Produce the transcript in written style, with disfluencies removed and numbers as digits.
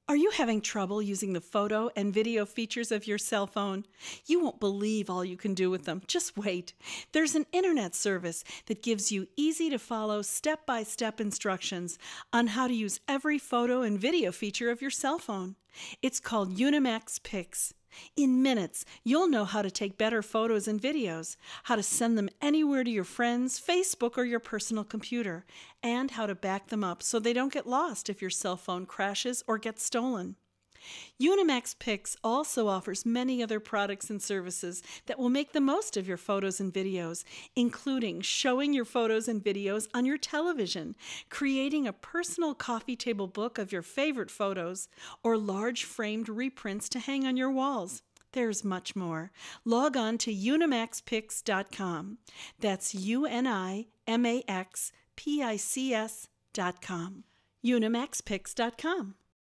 Are you having trouble using the photo and video features of your cell phone? You won't believe all you can do with them. Just wait. There's an internet service that gives you easy-to-follow step-by-step instructions on how to use every photo and video feature of your cell phone. It's called Unimax Pix. In minutes, you'll know how to take better photos and videos, how to send them anywhere to your friends, Facebook, or your personal computer, and how to back them up so they don't get lost if your cell phone crashes or gets stolen. Unimax Pix also offers many other products and services that will make the most of your photos and videos, including showing your photos and videos on your television, creating a personal coffee table book of your favorite photos, or large framed reprints to hang on your walls. There's much more. Log on to unimaxpix.com. That's UNIMAXPICS.com. unimaxpix.com.